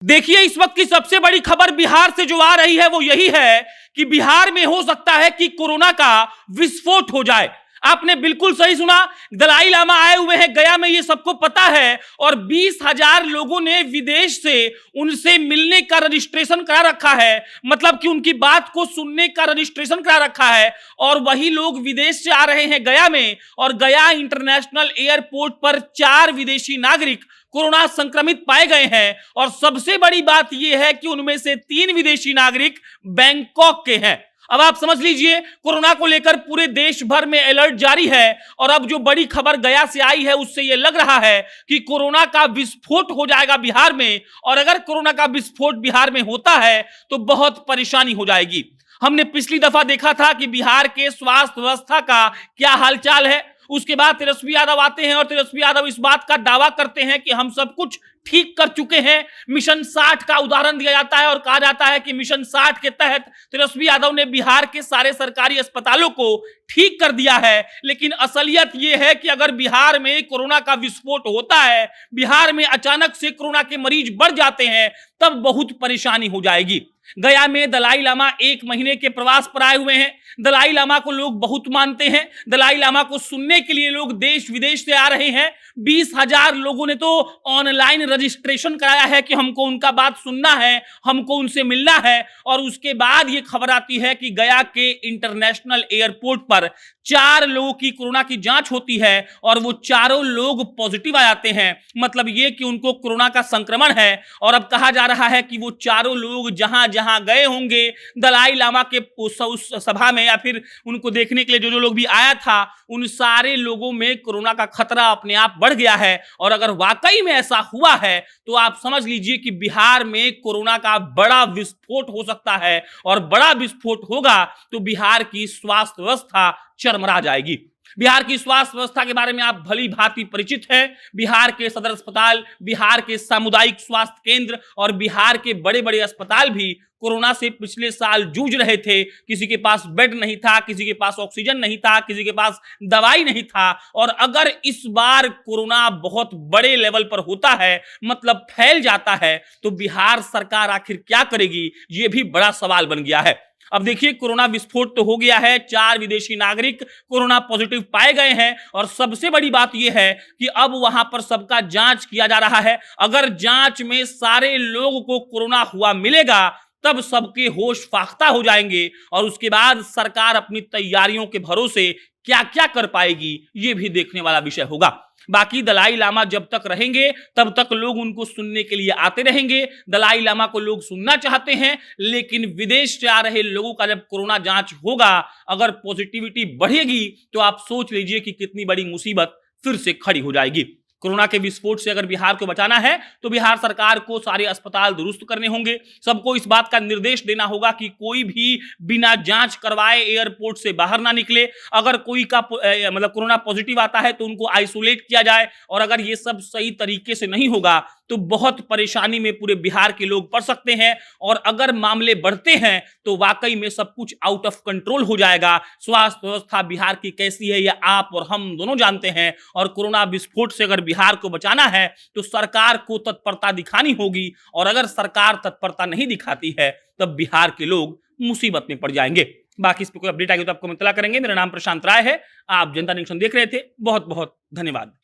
देखिए, इस वक्त की सबसे बड़ी खबर बिहार से जो आ रही है वो यही है कि बिहार में हो सकता है कि कोरोना का विस्फोट हो जाए। आपने बिल्कुल सही सुना, दलाई लामा आए हुए हैं गया में, ये सबको पता है। और 20,000 लोगों ने विदेश से उनसे मिलने का रजिस्ट्रेशन करा रखा है, मतलब कि उनकी बात को सुनने का रजिस्ट्रेशन करा रखा है। और वही लोग विदेश से आ रहे हैं गया में, और गया इंटरनेशनल एयरपोर्ट पर 4 विदेशी नागरिक कोरोना संक्रमित पाए गए हैं। और सबसे बड़ी बात यह है कि उनमें से 3 विदेशी नागरिक बैंकॉक के हैं। अब आप समझ लीजिए, कोरोना को लेकर पूरे देश भर में अलर्ट जारी है। और अब जो बड़ी खबर गया से आई है उससे यह लग रहा है कि कोरोना का विस्फोट हो जाएगा बिहार में। और अगर कोरोना का विस्फोट बिहार में होता है तो बहुत परेशानी हो जाएगी। हमने पिछली दफा देखा था कि बिहार के स्वास्थ्य व्यवस्था का क्या हालचाल है। उसके बाद तेजस्वी यादव आते हैं और तेजस्वी यादव इस बात का दावा करते हैं कि हम सब कुछ ठीक कर चुके हैं। मिशन 60 का उदाहरण दिया जाता है और कहा जाता है कि मिशन 60 के तहत तेजस्वी यादव ने बिहार के सारे सरकारी अस्पतालों को ठीक कर दिया है। लेकिन असलियत यह है कि अगर बिहार में कोरोना का विस्फोट होता है, बिहार में अचानक से कोरोना के मरीज बढ़ जाते हैं, तब बहुत परेशानी हो जाएगी। गया में दलाई लामा 1 महीने के प्रवास पर आए हुए हैं। दलाई लामा को लोग बहुत मानते हैं। दलाई लामा को सुनने के लिए लोग देश विदेश से आ रहे हैं। 20,000 लोगों ने तो ऑनलाइन रजिस्ट्रेशन कराया है कि हमको उनका बात सुनना है, हमको उनसे मिलना है। और उसके बाद ये खबर आती है कि गया के इंटरनेशनल एयरपोर्ट पर 4 लोगों की कोरोना की जांच होती है और वो चारों लोग पॉजिटिव आ जाते हैं। मतलब ये कि उनको कोरोना का संक्रमण है। और अब कहा जा रहा है कि वो चारों लोग जहां जहां गए होंगे दलाई लामा के उस सभा में, या फिर उनको देखने के लिए जो लोग भी आया था, उन सारे लोगों में कोरोना का खतरा अपने आप बढ़ गया है। और अगर वाकई में ऐसा हुआ है तो आप समझ लीजिए कि बिहार में कोरोना का बड़ा विस्फोट हो सकता है। और बड़ा विस्फोट होगा तो बिहार की स्वास्थ्य व्यवस्था चरमरा जाएगी। बिहार की स्वास्थ्य व्यवस्था के बारे में आप भली भांति परिचित हैं। बिहार के सदर अस्पताल, बिहार के सामुदायिक स्वास्थ्य केंद्र और बिहार के बड़े बड़े अस्पताल भी कोरोना से पिछले साल जूझ रहे थे। किसी के पास बेड नहीं था, किसी के पास ऑक्सीजन नहीं था, किसी के पास दवाई नहीं था। और अगर इस बार कोरोना बहुत बड़े लेवल पर होता है, मतलब फैल जाता है, तो बिहार सरकार आखिर क्या करेगी, यह भी बड़ा सवाल बन गया है। अब देखिए, कोरोना विस्फोट तो हो गया है, 4 विदेशी नागरिक कोरोना पॉजिटिव पाए गए हैं। और सबसे बड़ी बात यह है कि अब वहां पर सबका जांच किया जा रहा है। अगर जांच में सारे लोगों को कोरोना हुआ मिलेगा तब सबके होश फाख्ता हो जाएंगे। और उसके बाद सरकार अपनी तैयारियों के भरोसे क्या क्या कर पाएगी, यह भी देखने वाला विषय होगा। बाकी दलाई लामा जब तक रहेंगे तब तक लोग उनको सुनने के लिए आते रहेंगे। दलाई लामा को लोग सुनना चाहते हैं। लेकिन विदेश से आ रहे लोगों का जब कोरोना जांच होगा, अगर पॉजिटिविटी बढ़ेगी तो आप सोच लीजिए कि कितनी बड़ी मुसीबत फिर से खड़ी हो जाएगी। कोरोना के विस्फोट से अगर बिहार को बचाना है तो बिहार सरकार को सारे अस्पताल दुरुस्त करने होंगे। सबको इस बात का निर्देश देना होगा कि कोई भी बिना जांच करवाए एयरपोर्ट से बाहर ना निकले। अगर कोई का मतलब कोरोना पॉजिटिव आता है तो उनको आइसोलेट किया जाए। और अगर ये सब सही तरीके से नहीं होगा तो बहुत परेशानी में पूरे बिहार के लोग पड़ सकते हैं। और अगर मामले बढ़ते हैं तो वाकई में सब कुछ आउट ऑफ कंट्रोल हो जाएगा। स्वास्थ्य व्यवस्था बिहार की कैसी है यह आप और हम दोनों जानते हैं। और कोरोना विस्फोट से अगर बिहार को बचाना है तो सरकार को तत्परता दिखानी होगी। और अगर सरकार तत्परता नहीं दिखाती है तब बिहार के लोग मुसीबत में पड़ जाएंगे। बाकी इस पर कोई अपडेट आएगी तो आपको इत्तला करेंगे। मेरा नाम प्रशांत राय है, आप जनता न्यूज़ देख रहे थे। बहुत बहुत धन्यवाद।